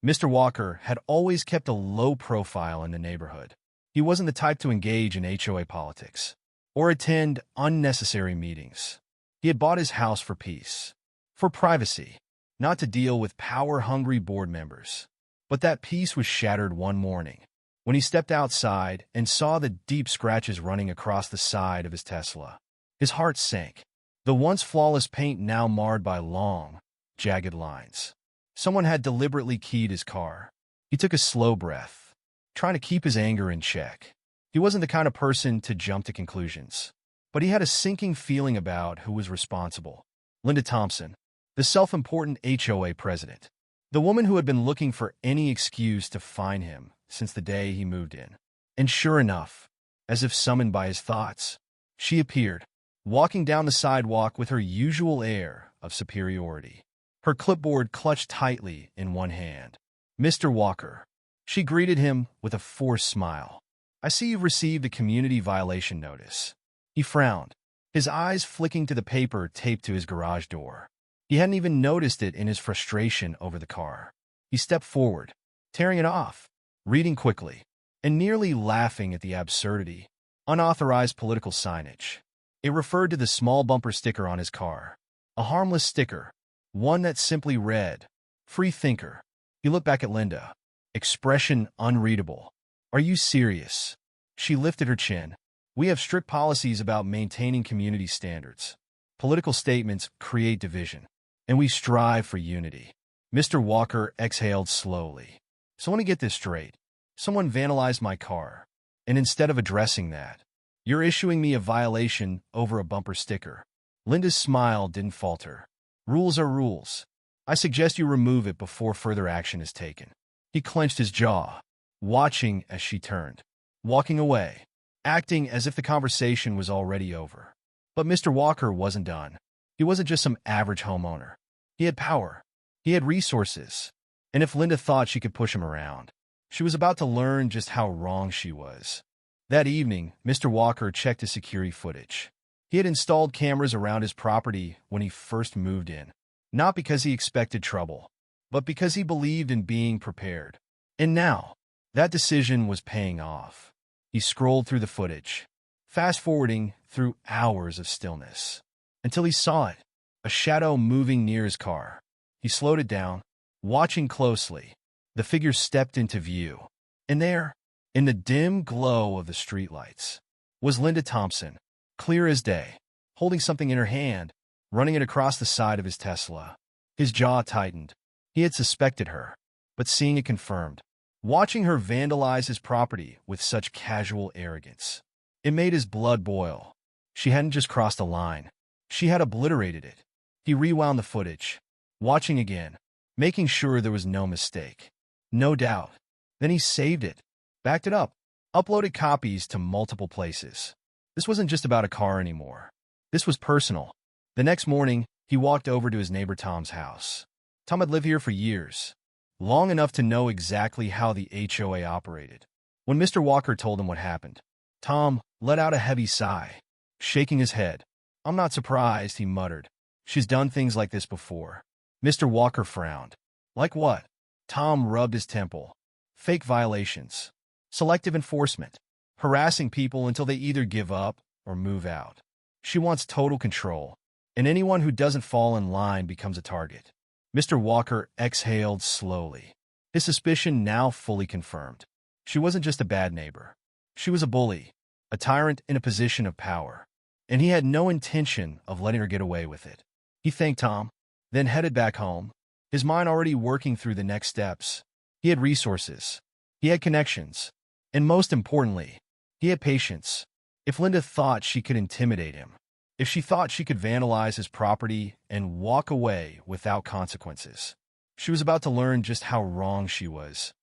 Mr. Walker had always kept a low profile in the neighborhood. He wasn't the type to engage in HOA politics or attend unnecessary meetings. He had bought his house for peace, for privacy, not to deal with power-hungry board members. But that peace was shattered one morning when he stepped outside and saw the deep scratches running across the side of his Tesla. His heart sank, the once flawless paint now marred by long, jagged lines. Someone had deliberately keyed his car. He took a slow breath, trying to keep his anger in check. He wasn't the kind of person to jump to conclusions, but he had a sinking feeling about who was responsible. Linda Thompson, the self-important HOA president. The woman who had been looking for any excuse to fine him since the day he moved in. And sure enough, as if summoned by his thoughts, she appeared, walking down the sidewalk with her usual air of superiority, her clipboard clutched tightly in one hand. "Mr. Walker," she greeted him with a forced smile. "I see you've received a community violation notice." He frowned, his eyes flicking to the paper taped to his garage door. He hadn't even noticed it in his frustration over the car. He stepped forward, tearing it off, reading quickly, and nearly laughing at the absurdity. Unauthorized political signage. It referred to the small bumper sticker on his car. A harmless sticker, one that simply read, "Free Thinker." He looked back at Linda, expression unreadable. "Are you serious?" She lifted her chin. "We have strict policies about maintaining community standards. Political statements create division, and we strive for unity." Mr. Walker exhaled slowly. "So let me get this straight. Someone vandalized my car, and instead of addressing that, you're issuing me a violation over a bumper sticker." Linda's smile didn't falter. "Rules are rules. I suggest you remove it before further action is taken." He clenched his jaw, watching as she turned, walking away, acting as if the conversation was already over. But Mr. Walker wasn't done. He wasn't just some average homeowner. He had power. He had resources. And if Linda thought she could push him around, she was about to learn just how wrong she was. That evening, Mr. Walker checked his security footage. He had installed cameras around his property when he first moved in, not because he expected trouble, but because he believed in being prepared. And now, that decision was paying off. He scrolled through the footage, fast-forwarding through hours of stillness, until he saw it, a shadow moving near his car. He slowed it down, watching closely. The figure stepped into view, and there, in the dim glow of the streetlights, was Linda Thompson, clear as day, holding something in her hand, running it across the side of his Tesla. His jaw tightened. He had suspected her, but seeing it confirmed, watching her vandalize his property with such casual arrogance, it made his blood boil. She hadn't just crossed a line. She had obliterated it. He rewound the footage, watching again, making sure there was no mistake, no doubt. Then he saved it, backed it up, uploaded copies to multiple places. This wasn't just about a car anymore. This was personal. The next morning, he walked over to his neighbor Tom's house. Tom had lived here for years, long enough to know exactly how the HOA operated. When Mr. Walker told him what happened, Tom let out a heavy sigh, shaking his head. "I'm not surprised," he muttered. "She's done things like this before." Mr. Walker frowned. "Like what?" Tom rubbed his temple. "Fake violations. Selective enforcement. Harassing people until they either give up or move out. She wants total control, and anyone who doesn't fall in line becomes a target." Mr. Walker exhaled slowly, his suspicion now fully confirmed. She wasn't just a bad neighbor. She was a bully, a tyrant in a position of power, and he had no intention of letting her get away with it. He thanked Tom, then headed back home, his mind already working through the next steps. He had resources. He had connections. And most importantly, he had patience. If Linda thought she could intimidate him, if she thought she could vandalize his property and walk away without consequences, she was about to learn just how wrong she was.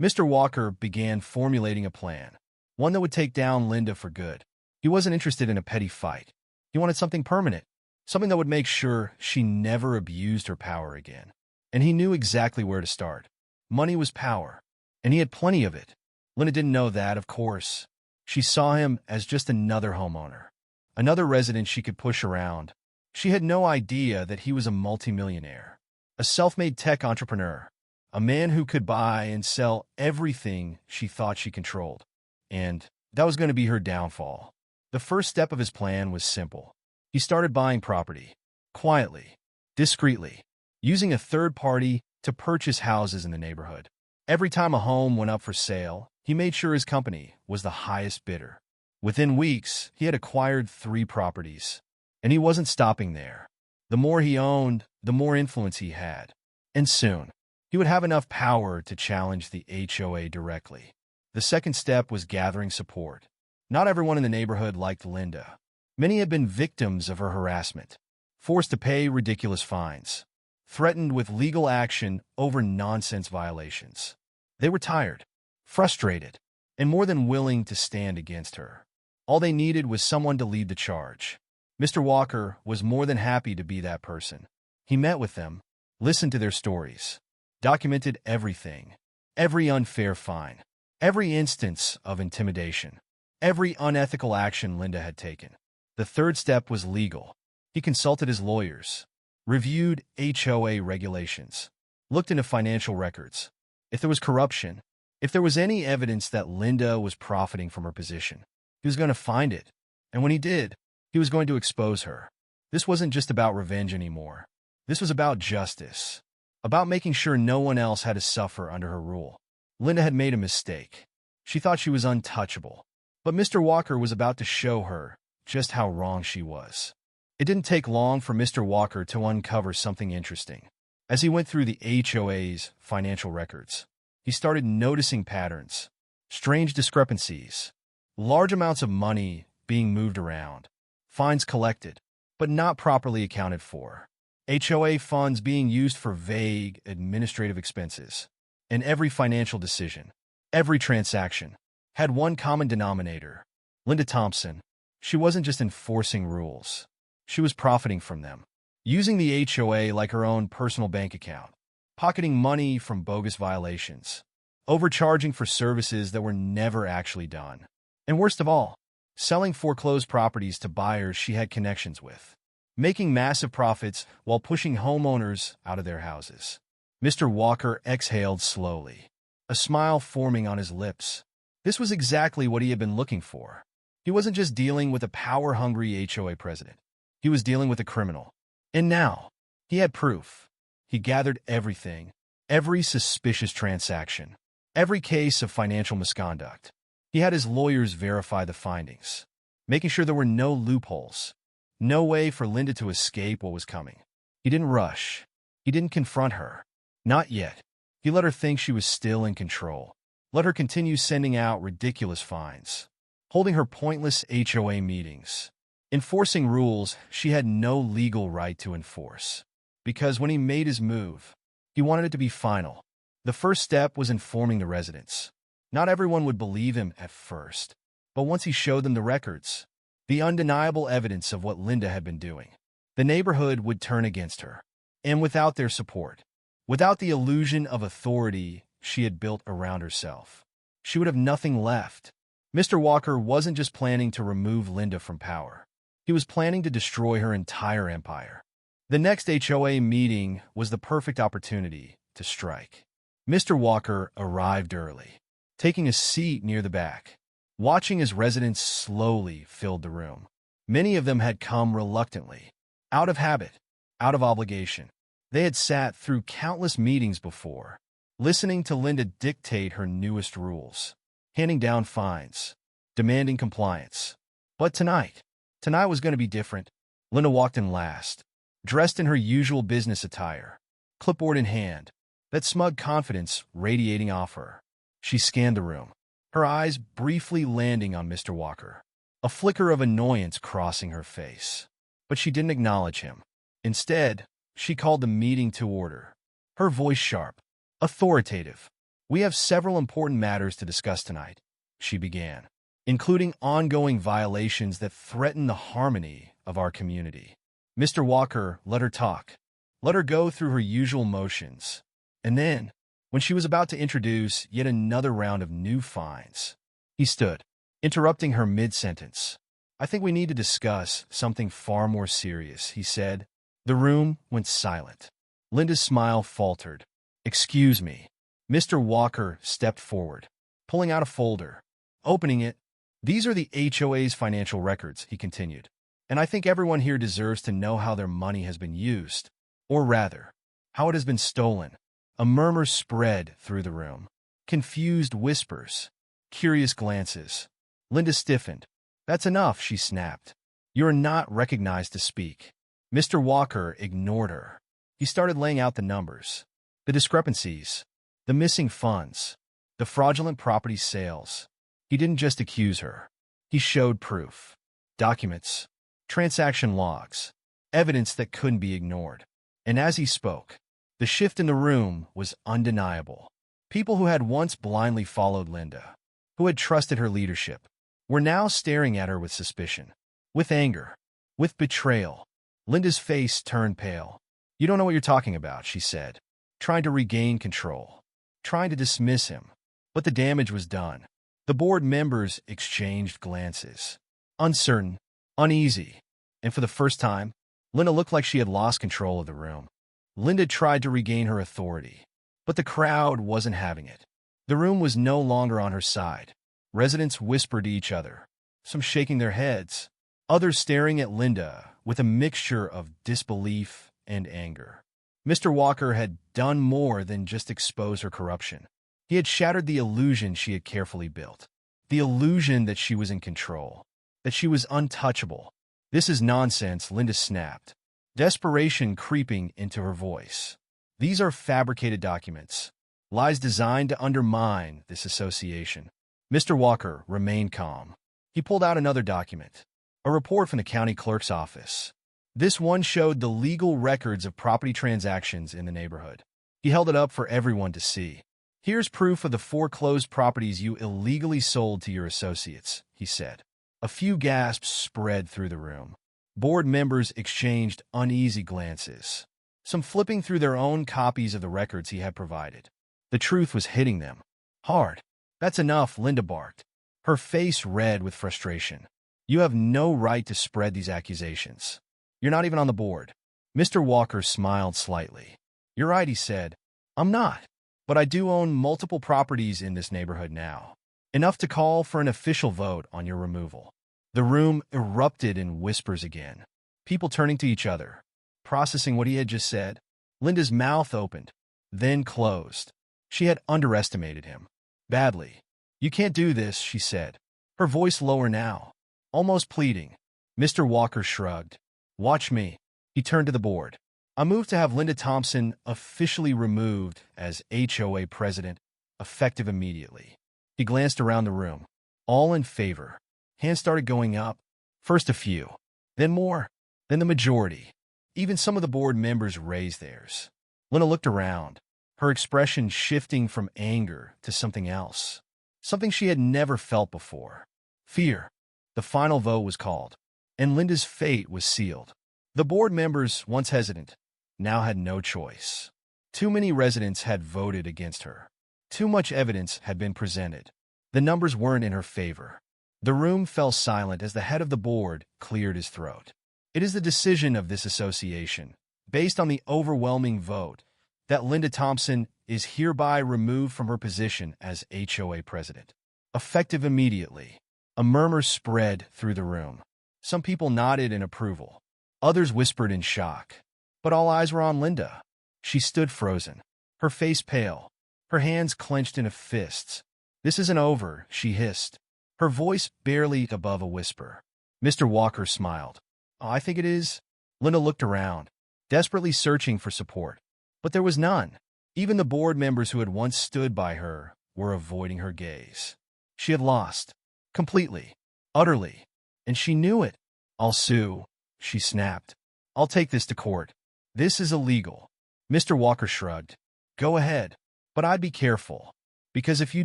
Mr. Walker began formulating a plan, one that would take down Linda for good. He wasn't interested in a petty fight. He wanted something permanent, something that would make sure she never abused her power again. And he knew exactly where to start. Money was power, and he had plenty of it. Linda didn't know that, of course. She saw him as just another homeowner, another resident she could push around. She had no idea that he was a multi-millionaire, a self-made tech entrepreneur, A man who could buy and sell everything she thought she controlled. And that was going to be her downfall. The first step of his plan was simple. He started buying property, quietly, discreetly, using a third party to purchase houses in the neighborhood. Every time a home went up for sale, he made sure his company was the highest bidder. Within weeks, he had acquired 3 properties. And he wasn't stopping there. The more he owned, the more influence he had. And soon, he would have enough power to challenge the HOA directly. The second step was gathering support. Not everyone in the neighborhood liked Linda. Many had been victims of her harassment, forced to pay ridiculous fines, threatened with legal action over nonsense violations. They were tired, frustrated, and more than willing to stand against her. All they needed was someone to lead the charge. Mr. Walker was more than happy to be that person. He met with them, listened to their stories, documented everything, every unfair fine, every instance of intimidation, every unethical action Linda had taken. The third step was legal. He consulted his lawyers, reviewed HOA regulations, looked into financial records. If there was corruption, if there was any evidence that Linda was profiting from her position, he was going to find it. And when he did, he was going to expose her. This wasn't just about revenge anymore. This was about justice, about making sure no one else had to suffer under her rule. Linda had made a mistake. She thought she was untouchable. But Mr. Walker was about to show her just how wrong she was. It didn't take long for Mr. Walker to uncover something interesting. As he went through the HOA's financial records, he started noticing patterns, strange discrepancies, large amounts of money being moved around, fines collected, but not properly accounted for, HOA funds being used for vague administrative expenses. And every financial decision, every transaction, had one common denominator. Linda Thompson. She wasn't just enforcing rules. She was profiting from them, using the HOA like her own personal bank account, pocketing money from bogus violations, overcharging for services that were never actually done. And worst of all, selling foreclosed properties to buyers she had connections with, making massive profits while pushing homeowners out of their houses. Mr. Walker exhaled slowly, a smile forming on his lips. This was exactly what he had been looking for. He wasn't just dealing with a power-hungry HOA president. He was dealing with a criminal. And now, he had proof. He gathered everything, every suspicious transaction, every case of financial misconduct. He had his lawyers verify the findings, making sure there were no loopholes, no way for Linda to escape what was coming. He didn't rush. He didn't confront her. Not yet. He let her think she was still in control. Let her continue sending out ridiculous fines, holding her pointless HOA meetings, enforcing rules she had no legal right to enforce. Because when he made his move, he wanted it to be final. The first step was informing the residents. Not everyone would believe him at first, but once he showed them the records, the undeniable evidence of what Linda had been doing, the neighborhood would turn against her. And without their support, without the illusion of authority she had built around herself, she would have nothing left. Mr. Walker wasn't just planning to remove Linda from power. He was planning to destroy her entire empire. The next HOA meeting was the perfect opportunity to strike. Mr. Walker arrived early, taking a seat near the back, watching as residents slowly filled the room. Many of them had come reluctantly, out of habit, out of obligation. They had sat through countless meetings before, listening to Linda dictate her newest rules, handing down fines, demanding compliance. But tonight was going to be different. Linda walked in last, dressed in her usual business attire, clipboard in hand, that smug confidence radiating off her. She scanned the room, her eyes briefly landing on Mr. Walker, a flicker of annoyance crossing her face. But she didn't acknowledge him. Instead, she called the meeting to order, her voice sharp, authoritative. "We have several important matters to discuss tonight," she began, "including ongoing violations that threaten the harmony of our community." Mr. Walker let her talk, let her go through her usual motions. And then, when she was about to introduce yet another round of new fines, he stood, interrupting her mid-sentence. "I think we need to discuss something far more serious," he said. The room went silent. Linda's smile faltered. "Excuse me," Mr. Walker stepped forward, pulling out a folder. Opening it, "These are the HOA's financial records," he continued. "And I think everyone here deserves to know how their money has been used. Or rather, how it has been stolen." A murmur spread through the room. Confused whispers. Curious glances. Linda stiffened. "That's enough," she snapped. "You are not recognized to speak." Mr. Walker ignored her. He started laying out the numbers. The discrepancies. The missing funds. The fraudulent property sales. He didn't just accuse her. He showed proof. Documents. Transaction logs. Evidence that couldn't be ignored. And as he spoke, the shift in the room was undeniable. People who had once blindly followed Linda, who had trusted her leadership, were now staring at her with suspicion, with anger, with betrayal. Linda's face turned pale. "You don't know what you're talking about," she said, trying to regain control, trying to dismiss him. But the damage was done. The board members exchanged glances. Uncertain, uneasy, and for the first time, Linda looked like she had lost control of the room. Linda tried to regain her authority, but the crowd wasn't having it. The room was no longer on her side. Residents whispered to each other, some shaking their heads, others staring at Linda with a mixture of disbelief and anger. Mr. Walker had done more than just expose her corruption. He had shattered the illusion she had carefully built, the illusion that she was in control, that she was untouchable. "This is nonsense," Linda snapped, desperation creeping into her voice. "These are fabricated documents, lies designed to undermine this association." Mr. Walker remained calm. He pulled out another document, a report from the county clerk's office. This one showed the legal records of property transactions in the neighborhood. He held it up for everyone to see. "Here's proof of the foreclosed properties you illegally sold to your associates," he said. A few gasps spread through the room. Board members exchanged uneasy glances, some flipping through their own copies of the records he had provided. The truth was hitting them hard. "That's enough," Linda barked, her face red with frustration. "You have no right to spread these accusations. You're not even on the board." Mr. Walker smiled slightly. "You're right," he said. "I'm not. But I do own multiple properties in this neighborhood now. Enough to call for an official vote on your removal." The room erupted in whispers again, people turning to each other, processing what he had just said. Linda's mouth opened, then closed. She had underestimated him. Badly. "You can't do this," she said, her voice lower now, almost pleading. Mr. Walker shrugged. "Watch me." He turned to the board. "I move to have Linda Thompson officially removed as HOA president, effective immediately." He glanced around the room. All in favor. Hands started going up. First a few, then more, then the majority. Even some of the board members raised theirs. Linda looked around, her expression shifting from anger to something else, something she had never felt before. Fear. The final vote was called, and Linda's fate was sealed. The board members, once hesitant, now had no choice. Too many residents had voted against her. Too much evidence had been presented. The numbers weren't in her favor. The room fell silent as the head of the board cleared his throat. "It is the decision of this association, based on the overwhelming vote, that Linda Thompson is hereby removed from her position as HOA president, effective immediately." A murmur spread through the room. Some people nodded in approval. Others whispered in shock. But all eyes were on Linda. She stood frozen, her face pale, her hands clenched into fists. "This isn't over," she hissed, her voice barely above a whisper. Mr. Walker smiled. "Oh, I think it is." Linda looked around, desperately searching for support. But there was none. Even the board members who had once stood by her were avoiding her gaze. She had lost. Completely. Utterly. And she knew it. "I'll sue," she snapped. "I'll take this to court. This is illegal." Mr. Walker shrugged. "Go ahead. But I'd be careful. Because if you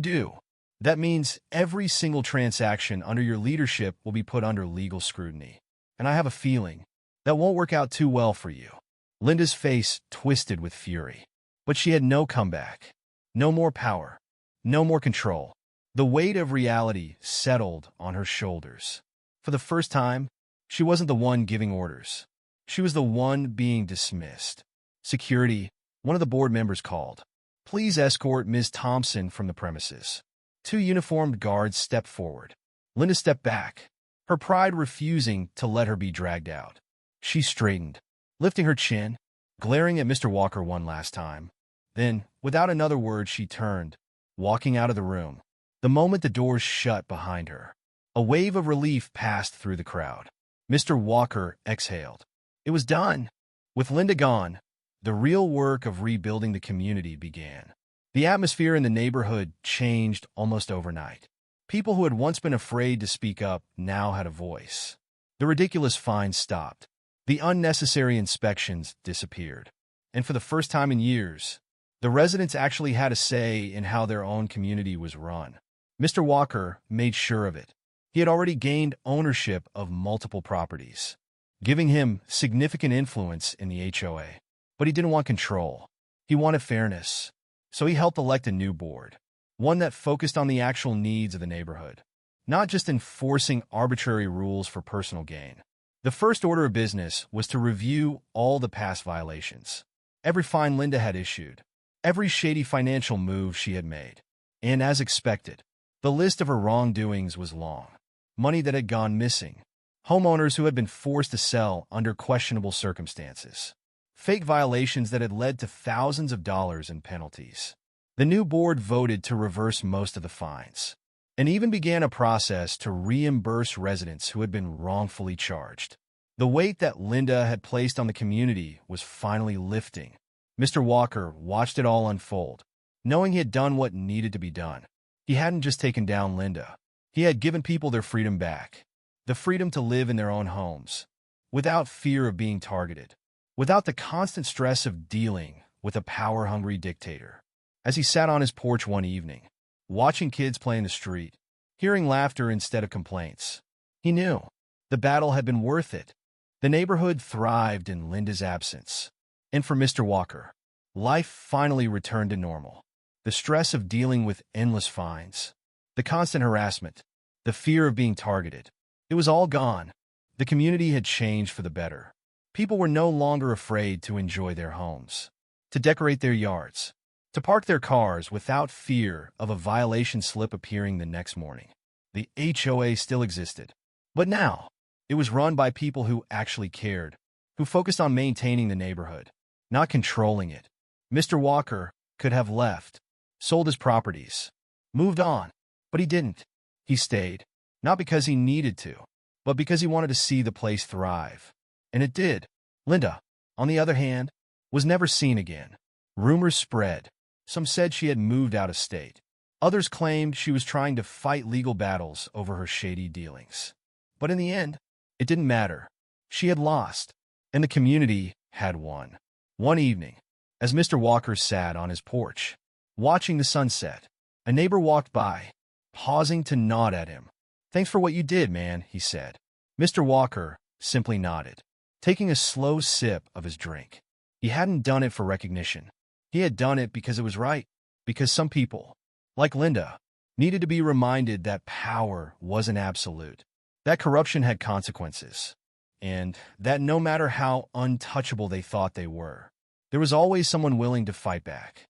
do, that means every single transaction under your leadership will be put under legal scrutiny. And I have a feeling that won't work out too well for you." Linda's face twisted with fury. But she had no comeback. No more power. No more control. The weight of reality settled on her shoulders. For the first time, she wasn't the one giving orders. She was the one being dismissed. "Security," one of the board members called. Please escort Ms. Thompson from the premises. Two uniformed guards stepped forward. Linda stepped back, her pride refusing to let her be dragged out. She straightened, lifting her chin, glaring at Mr. Walker one last time. Then, without another word, she turned, walking out of the room. The moment the doors shut behind her, a wave of relief passed through the crowd. Mr. Walker exhaled. It was done. With Linda gone, the real work of rebuilding the community began. The atmosphere in the neighborhood changed almost overnight. People who had once been afraid to speak up now had a voice. The ridiculous fines stopped. The unnecessary inspections disappeared. And for the first time in years, the residents actually had a say in how their own community was run. Mr. Walker made sure of it. He had already gained ownership of multiple properties, giving him significant influence in the HOA. But he didn't want control. He wanted fairness. So he helped elect a new board, one that focused on the actual needs of the neighborhood, not just enforcing arbitrary rules for personal gain. The first order of business was to review all the past violations, every fine Linda had issued, every shady financial move she had made. And as expected, the list of her wrongdoings was long. Money that had gone missing, homeowners who had been forced to sell under questionable circumstances, fake violations that had led to thousands of dollars in penalties. The new board voted to reverse most of the fines, and even began a process to reimburse residents who had been wrongfully charged. The weight that Linda had placed on the community was finally lifting. Mr. Walker watched it all unfold, knowing he had done what needed to be done. He hadn't just taken down Linda. He had given people their freedom back, the freedom to live in their own homes, without fear of being targeted, without the constant stress of dealing with a power-hungry dictator. As he sat on his porch one evening, watching kids play in the street, hearing laughter instead of complaints, he knew the battle had been worth it. The neighborhood thrived in Linda's absence. And for Mr. Walker, life finally returned to normal. The stress of dealing with endless fines, the constant harassment, the fear of being targeted, it was all gone. The community had changed for the better. People were no longer afraid to enjoy their homes, to decorate their yards, to park their cars without fear of a violation slip appearing the next morning. The HOA still existed, but now it was run by people who actually cared, who focused on maintaining the neighborhood, not controlling it. Mr. Walker could have left, sold his properties, moved on, but he didn't. He stayed, not because he needed to, but because he wanted to see the place thrive. And it did. Linda, on the other hand, was never seen again. Rumors spread. Some said she had moved out of state. Others claimed she was trying to fight legal battles over her shady dealings. But in the end, it didn't matter. She had lost, and the community had won. One evening, as Mr. Walker sat on his porch, watching the sunset, a neighbor walked by, pausing to nod at him. "Thanks for what you did, man," he said. Mr. Walker simply nodded, taking a slow sip of his drink. He hadn't done it for recognition. He had done it because it was right, because some people, like Linda, needed to be reminded that power wasn't absolute, that corruption had consequences, and that no matter how untouchable they thought they were, there was always someone willing to fight back.